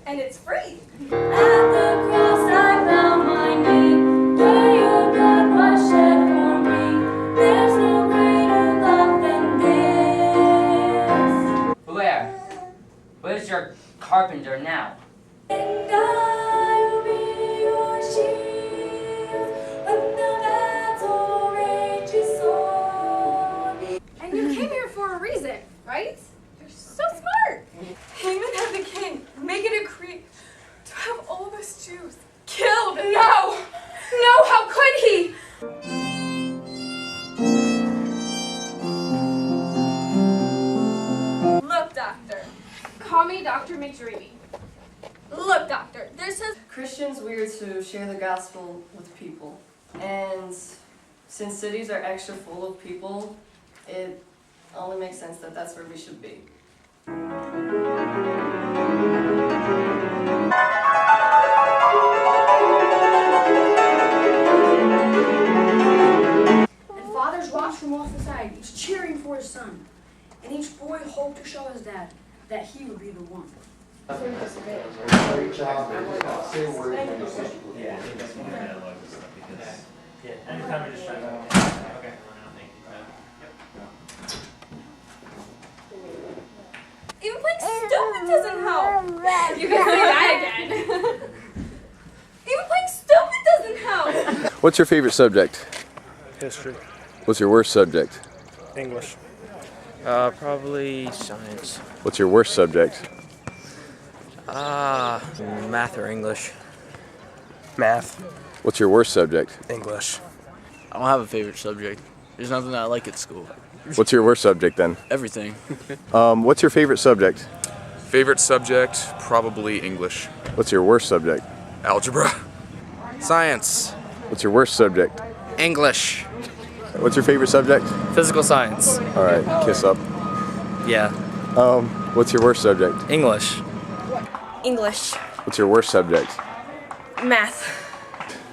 and it's free. At the cross I found my need, where your blood was shed for me. There's no greater love than this. Blair, where's your carpenter now? And I will be your shield when the battle rages on. And you came here for a reason, right? You're so smart. Haman had the king make a decree to have all of us Jews killed. No! No, how could he? Look, doctor. Call me Dr. McDreamy. Look, doctor, this is... Christians, we are to share the gospel with people. And since cities are extra full of people, it only makes sense that that's where we should be. And fathers watched from all societies, cheering for his son. And each boy hoped to show his dad that he would be the one. Even playing stupid doesn't help. You can say that again. Even playing stupid doesn't help. What's your favorite subject? History. What's your worst subject? English. Probably science. What's your worst subject? Math or English. Math. What's your worst subject? English. I don't have a favorite subject. There's nothing that I like at school. What's your worst subject then? Everything. What's your favorite subject? Favorite subject, probably English. What's your worst subject? Algebra. Science. What's your worst subject? English. What's your favorite subject? Physical science. All right, kiss up. Yeah. What's your worst subject? English. English. What's your worst subject? Math.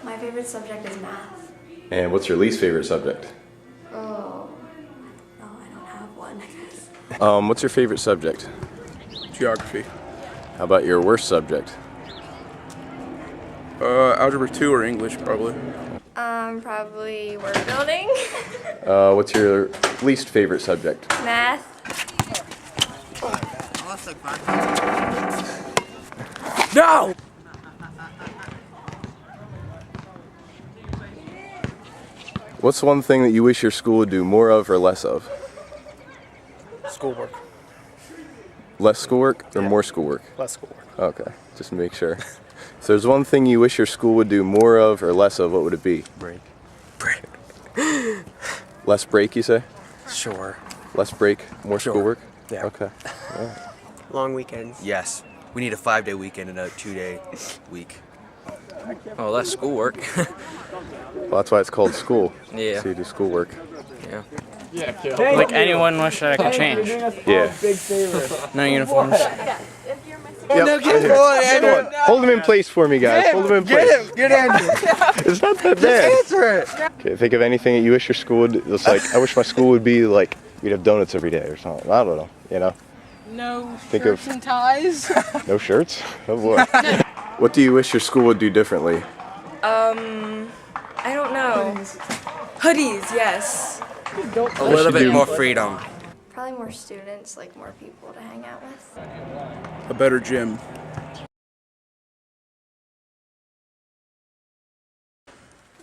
My favorite subject is math. And what's your least favorite subject? Oh, no, I don't have one, I guess. What's your favorite subject? Geography. How about your worst subject? Algebra 2 or English, probably. Probably word building. What's your least favorite subject? Math. No! What's one thing that you wish your school would do more of or less of? Schoolwork. Less schoolwork or more schoolwork? Less schoolwork. Okay, just to make sure. So there's one thing you wish your school would do more of or less of, what would it be? Break. Less break, you say? Sure. Less break, more Sure. schoolwork? Yeah. Okay. Long weekends. Yes. We need a 5-day weekend and a 2-day week. Oh, less schoolwork. Well, that's why it's called school. Yeah. So you do schoolwork. Yeah. Like anyone wish that I could change. Yeah. No uniforms. Yep. Hold him in place for me, guys. Hold him in place. Get Andrew. It's not that bad. Answer it. Okay, think of anything that you wish your school would. It's like, I wish my school would be like, we'd have donuts every day or something. I don't know, you know? No Think shirts of- and ties. No shirts? Oh boy. What do you wish your school would do differently? I don't know. Hoodies, yes. A little bit more freedom. Probably more students, like more people to hang out with. A better gym.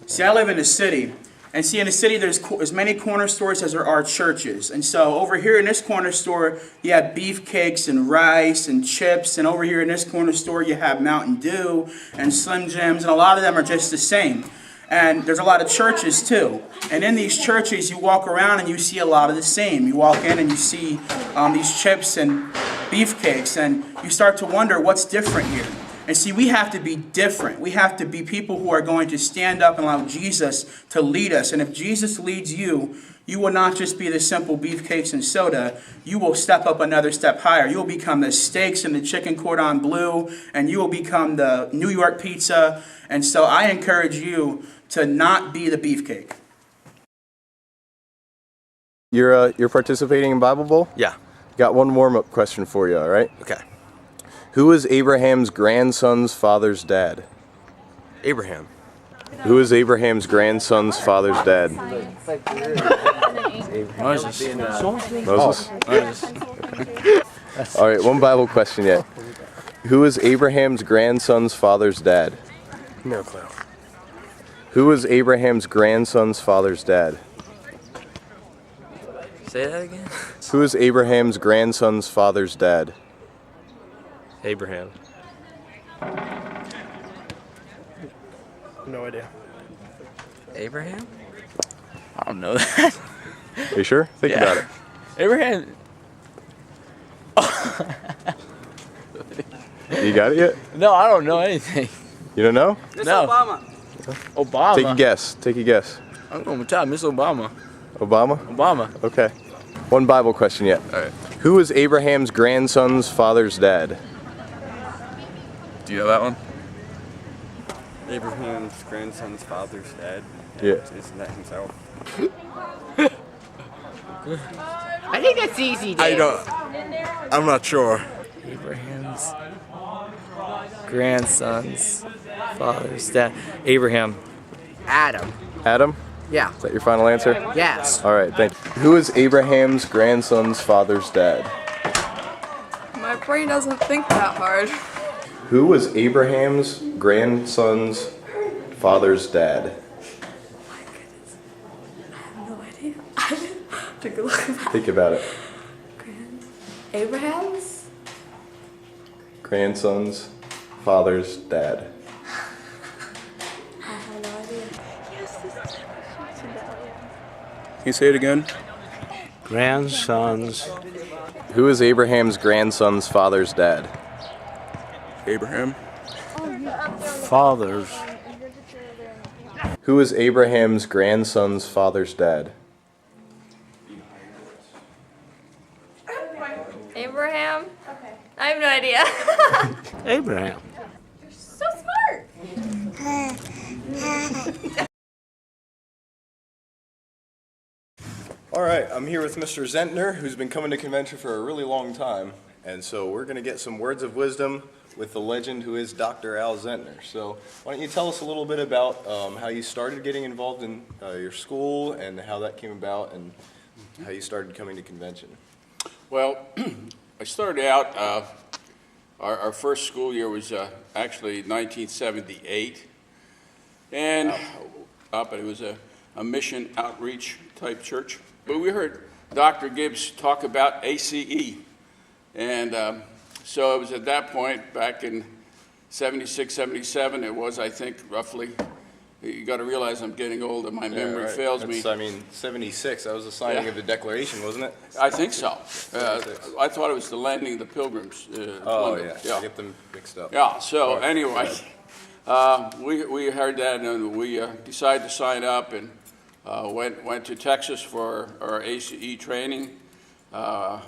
See, I live in a city, and see, in a city there's as many corner stores as there are churches. And so over here in this corner store, you have beefcakes and rice and chips, and over here in this corner store you have Mountain Dew and Slim Jims, and a lot of them are just the same. And there's a lot of churches too. And in these churches, you walk around and you see a lot of the same. You walk in and you see these chips and beefcakes, and you start to wonder what's different here. And see, we have to be different. We have to be people who are going to stand up and allow Jesus to lead us. And if Jesus leads you, you will not just be the simple beefcakes and soda. You will step up another step higher. You will become the steaks and the chicken cordon bleu, and you will become the New York pizza. And so I encourage you to not be the beefcake. You're participating in Bible Bowl? Yeah. Got one warm-up question for you, all right? Okay. Who is Abraham's grandson's father's dad? Abraham. Who is Abraham's grandson's father's dad? Moses. Moses? All right, one Bible question yet. Who is Abraham's grandson's father's dad? No clue. Who is Abraham's grandson's father's dad? Say that again? Who is Abraham's grandson's father's dad? Abraham. No idea. Abraham? I don't know that. Are you sure? Think about it. Abraham. You got it yet? No, I don't know anything. You don't know? Miss Obama. Obama. Take a guess. Take a guess. I'm going to try Miss Obama. Obama? Obama. Okay. One Bible question yet. All right. Who is Abraham's grandson's father's dad? Do you know that one? Abraham's grandson's father's dad. Yeah. Isn't that himself? I think that's easy, Dave. I'm not sure. Abraham's grandson's father's dad. Abraham. Adam. Adam? Yeah. Is that your final answer? Yes. All right, thank you. Who is Abraham's grandson's father's dad? My brain doesn't think that hard. Who was Abraham's grandson's father's dad? No idea. Take a look at that. Think about it. Abraham's? Grandson's father's dad. I have no idea. Can you say it again? Grandsons. Who is Abraham's grandson's father's dad? Abraham. Fathers. Who is Abraham's grandson's father's dad? Abraham? Okay. I have no idea. Abraham. You're so smart. All right, I'm here with Mr. Zentner, who's been coming to convention for a really long time. And so we're going to get some words of wisdom with the legend who is Dr. Al Zentner. So why don't you tell us a little bit about how you started getting involved in your school and how that came about and how you started coming to convention. Well, I started out, our first school year was actually 1978. And, but it was a mission outreach type church. But we heard Dr. Gibbs talk about ACE. And so it was at that point, back in 76, 77, it was, I think, roughly, you got to realize I'm getting old and my memory fails me. I mean, 76, that was the signing of the Declaration, wasn't it? I think so. I thought it was the landing of the Pilgrims. Yeah, I get them mixed up. Yeah, so anyway, we heard that and we decided to sign up and went to Texas for our ACE training,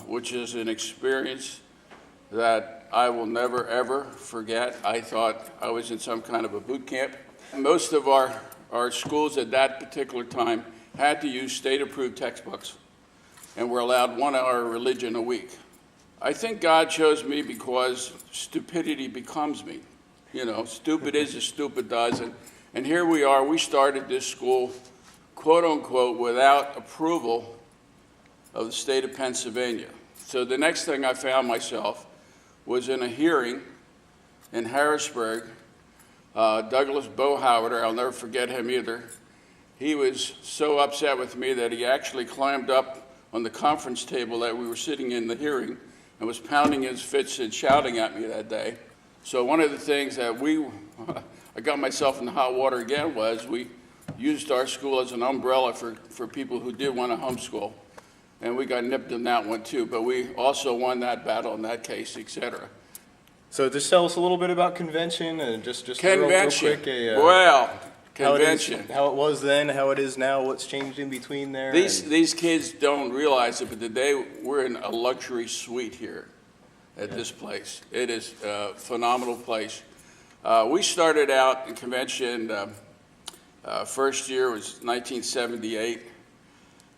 which is an experience that I will never, ever forget. I thought I was in some kind of a boot camp. Most of our schools at that particular time had to use state-approved textbooks and were allowed 1 hour of religion a week. I think God chose me because stupidity becomes me. You know, stupid is as stupid does. And here we are, we started this school, quote unquote, without approval of the state of Pennsylvania. So the next thing I found myself was in a hearing in Harrisburg. Douglas Bowhauer, I'll never forget him either. He was so upset with me that he actually climbed up on the conference table that we were sitting in the hearing and was pounding his fists and shouting at me that day. So one of the things that I got myself in hot water again was we used our school as an umbrella for people who did want to homeschool. And we got nipped in that one too, but we also won that battle in that case, et cetera. So just tell us a little bit about convention and just convention. Real quick. Well, convention. How it was then, how it is now, what's changed in between there. These kids don't realize it, but today we're in a luxury suite here at this place. It is a phenomenal place. We started out in convention, first year was 1978,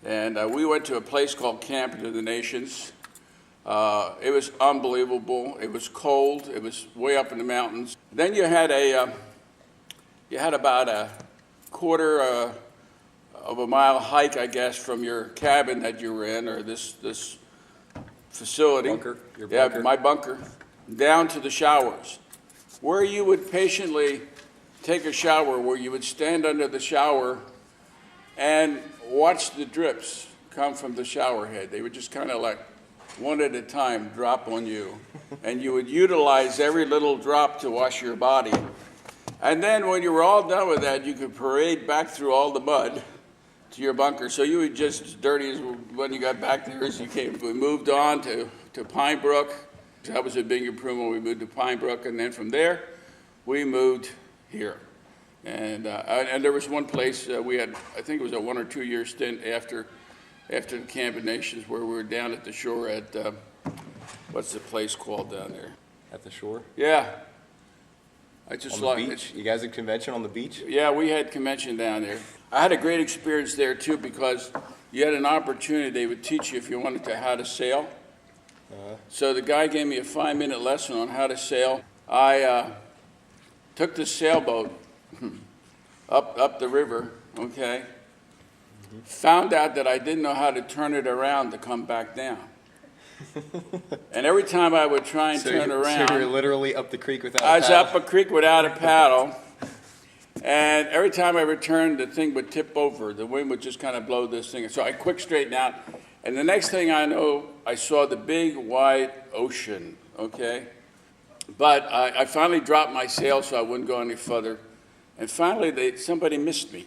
and we went to a place called Camp of the Nations. It was unbelievable. It was cold. It was way up in the mountains. Then you had about a quarter of a mile hike, I guess, from your cabin that you were in, or this facility. Bunker. Your bunker. Yeah, my bunker, down to the showers, where you would patiently take a shower, where you would stand under the shower and watch the drips come from the shower head. They would just kind of like one at a time drop on you. And you would utilize every little drop to wash your body. And then when you were all done with that, you could parade back through all the mud to your bunker. So you were just as dirty as when you got back there as you came. We moved on to Pine Brook. That was a big improvement. We moved to Pine Brook, and then from there, we moved here. And there was one place we had, I think it was a 1 or 2 year stint after the Camp of Nations, where we were down at the shore at, what's the place called down there? At the shore? Yeah. I just on the like beach? You guys had convention on the beach? Yeah, we had convention down there. I had a great experience there too, because you had an opportunity. They would teach you, if you wanted to, how to sail. So the guy gave me a 5-minute lesson on how to sail. I took the sailboat up the river, okay? Found out that I didn't know how to turn it around to come back down. And every time I would try and turn around... So you were literally up the creek without a paddle? I was up a creek without a paddle. And every time I returned, the thing would tip over. The wind would just kind of blow this thing. So I quick straightened out. And the next thing I know, I saw the big, wide ocean, okay? But I finally dropped my sail so I wouldn't go any further. And finally, somebody missed me.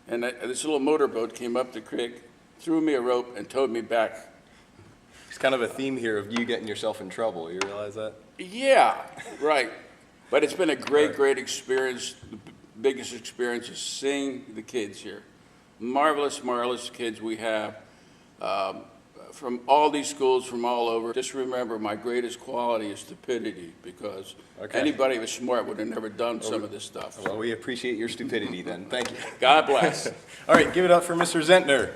And this little motorboat came up the creek, threw me a rope, and towed me back. It's kind of a theme here of you getting yourself in trouble. You realize that? Yeah, right. But it's been a great experience. The biggest experience is seeing the kids here. Marvelous, marvelous kids we have from all these schools from all over. Just remember, my greatest quality is stupidity, because anybody who was smart would have never done some of this stuff. Well, we appreciate your stupidity then. Thank you. God bless. All right, give it up for Mr. Zentner.